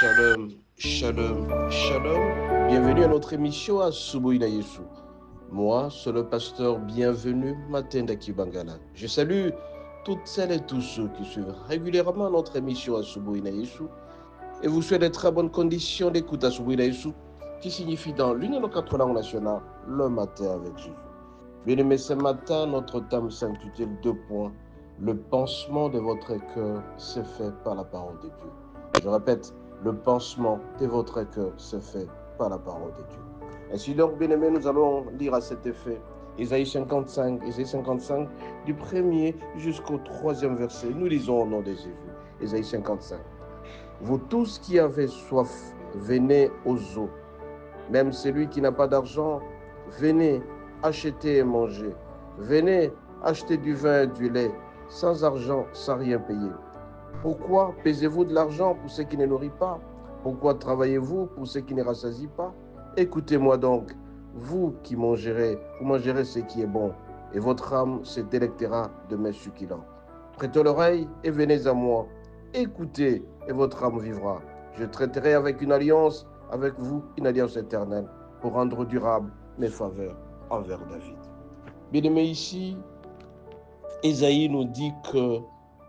Shalom, shalom, shalom. Bienvenue à notre émission à Subuhi na Yesu. Moi, c'est le pasteur bienvenu Matenda Kibangala. Je salue toutes celles et tous ceux qui suivent régulièrement notre émission à Subuhi na Yesu et vous souhaite de très bonnes conditions d'écoute à Subuhi na Yesu, qui signifie dans l'une de quatre langues nationales, le matin avec Jésus. Bien-aimés, ce matin, notre thème s'intitule 2 points. Le pansement de votre cœur s'est fait par la parole de Dieu. Je répète, le pansement de votre cœur s'est fait par la parole de Dieu. Ainsi donc, bien-aimés, nous allons lire à cet effet Ésaïe 55, du premier jusqu'au 3e verset. Nous lisons au nom de Jésus. Ésaïe 55. Vous tous qui avez soif, venez aux eaux. Même celui qui n'a pas d'argent, venez acheter et manger. Venez acheter du vin et du lait, sans argent, sans rien payer. Pourquoi pesez-vous de l'argent pour ceux qui ne nourrissent pas? Pourquoi travaillez-vous pour ceux qui ne rassasient pas? Écoutez-moi donc, vous qui mangerez, vous mangerez ce qui est bon, et votre âme se délectera de mets succulents. Prêtez l'oreille et venez à moi. Écoutez, et votre âme vivra. Je traiterai avec une alliance, avec vous, une alliance éternelle, pour rendre durable mes faveurs envers David. Bien-aimé, ici, Ésaïe nous dit que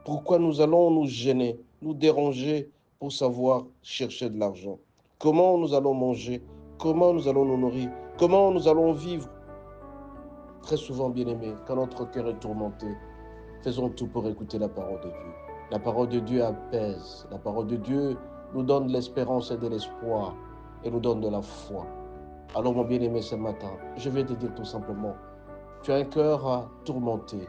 pourquoi nous allons nous gêner, nous déranger pour savoir chercher de l'argent? Comment nous allons manger? Comment nous allons nous nourrir? Comment nous allons vivre? Très souvent, bien-aimé, quand notre cœur est tourmenté, faisons tout pour écouter la parole de Dieu. La parole de Dieu apaise. La parole de Dieu nous donne de l'espérance et de l'espoir et nous donne de la foi. Alors, mon bien-aimé, ce matin, je vais te dire tout simplement, tu as un cœur tourmenté.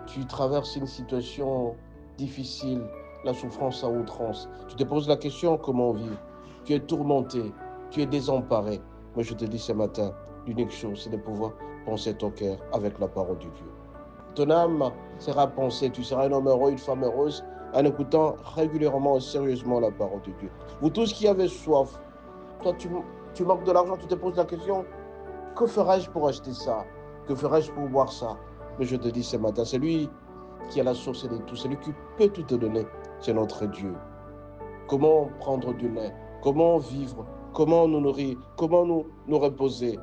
Tu traverses une situation difficile, la souffrance à outrance. Tu te poses la question comment vivre. Tu es tourmenté, tu es désemparé. Moi, je te dis ce matin, l'unique chose, c'est de pouvoir penser ton cœur avec la parole de Dieu. Ton âme sera pensée, tu seras un homme heureux, une femme heureuse, en écoutant régulièrement et sérieusement la parole de Dieu. Vous tous qui avez soif, toi tu manques de l'argent, tu te poses la question, que ferais-je pour acheter ça? Que ferais-je pour boire ça? Mais je te dis ce matin, c'est lui qui a la source de tout, celui qui peut tout te donner, c'est notre Dieu. Comment prendre du lait? Comment vivre? Comment nous nourrir? Comment nous reposer?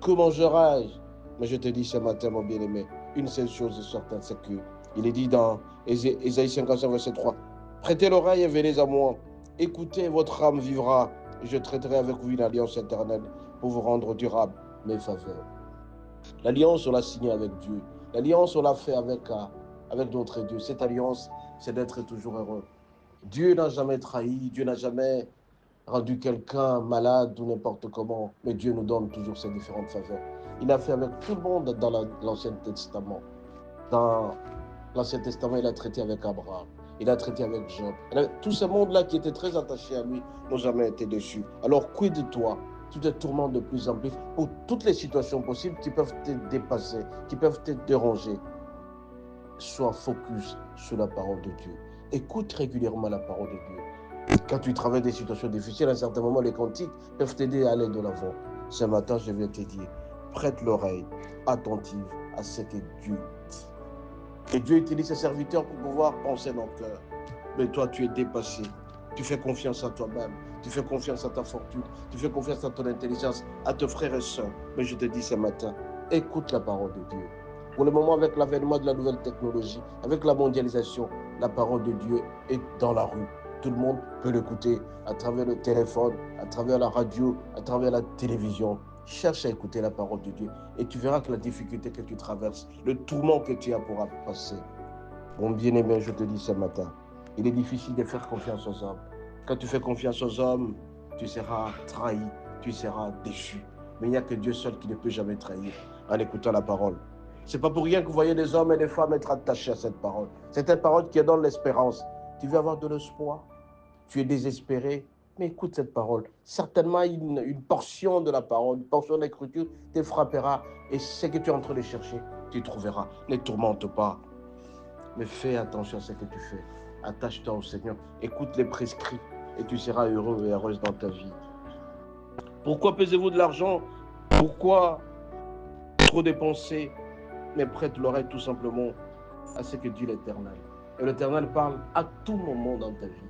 Que mangerai-je? Mais je te dis ce matin, mon bien-aimé, une seule chose est certaine, c'est que il est dit dans Ésaïe 55, verset 3, prêtez l'oreille et venez à moi. Écoutez, votre âme vivra, et je traiterai avec vous une alliance éternelle pour vous rendre durable mes faveurs. L'alliance, on l'a signée avec Dieu. L'alliance, on l'a fait avec notre Dieu. Cette alliance, c'est d'être toujours heureux. Dieu n'a jamais trahi, Dieu n'a jamais rendu quelqu'un malade ou n'importe comment, mais Dieu nous donne toujours ces différentes faveurs. Il a fait avec tout le monde dans l'Ancien Testament. Dans l'Ancien Testament, il a traité avec Abraham, il a traité avec Job. Tout ce monde-là qui était très attaché à lui n'ont jamais été déçus. Alors, quid de toi? Tu te tourmentes de plus en plus pour toutes les situations possibles qui peuvent te dépasser, qui peuvent te déranger. Sois focus sur la parole de Dieu. Écoute régulièrement la parole de Dieu. Quand tu travailles des situations difficiles, à un certain moment, les cantiques peuvent t'aider à aller de l'avant. Ce matin, je vais te dire, prête l'oreille attentive à ce que Dieu dit. Et Dieu utilise ses serviteurs pour pouvoir penser dans le cœur. Mais toi, tu es dépassé. Tu fais confiance à toi-même. Tu fais confiance à ta fortune. Tu fais confiance à ton intelligence, à tes frères et sœurs. Mais je te dis ce matin, écoute la parole de Dieu. Pour le moment, avec l'avènement de la nouvelle technologie, avec la mondialisation, la parole de Dieu est dans la rue. Tout le monde peut l'écouter à travers le téléphone, à travers la radio, à travers la télévision. Cherche à écouter la parole de Dieu et tu verras que la difficulté que tu traverses, le tourment que tu as pourra passer. Mon bien-aimé, je te dis ce matin, il est difficile de faire confiance aux hommes. Quand tu fais confiance aux hommes, tu seras trahi, tu seras déçu. Mais il n'y a que Dieu seul qui ne peut jamais trahir en écoutant la parole. C'est pas pour rien que vous voyez des hommes et des femmes être attachés à cette parole. C'est une parole qui donne l'espérance. Tu veux avoir de l'espoir, tu es désespéré, mais écoute cette parole. Certainement, une portion de la parole, une portion de l'écriture te frappera. Et ce que tu es en train de chercher, tu trouveras. Ne tourmente pas, mais fais attention à ce que tu fais. Attache-toi au Seigneur. Écoute les prescrits et tu seras heureux et heureuse dans ta vie. Pourquoi pesez-vous de l'argent? Pourquoi trop dépenser? Mais prête l'oreille tout simplement à ce que dit l'Éternel. Et l'Éternel parle à tout moment dans ta vie.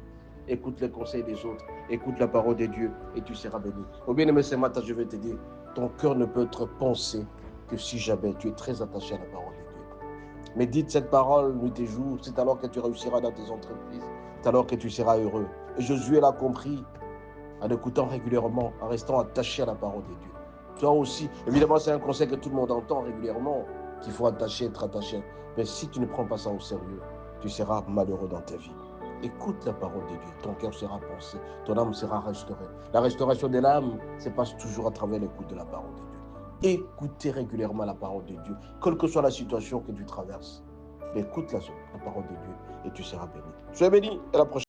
écoute les conseils des autres, écoute la parole de Dieu et tu seras béni. Au bien-aimé, ce matin, je vais te dire, ton cœur ne peut être pensé que si jamais tu es très attaché à la parole de Dieu. Médite cette parole nuit et jour, c'est alors que tu réussiras dans tes entreprises, c'est alors que tu seras heureux. Et Josué l'a compris en écoutant régulièrement, en restant attaché à la parole de Dieu. Toi aussi, évidemment, c'est un conseil que tout le monde entend régulièrement, qu'il faut être attaché. Mais si tu ne prends pas ça au sérieux, tu seras malheureux dans ta vie. Écoute la parole de Dieu, ton cœur sera pensé, ton âme sera restaurée. La restauration de l'âme se passe toujours à travers l'écoute de la parole de Dieu. Écoutez régulièrement la parole de Dieu, quelle que soit la situation que tu traverses. Écoute la parole de Dieu et tu seras béni. Sois béni, à la prochaine.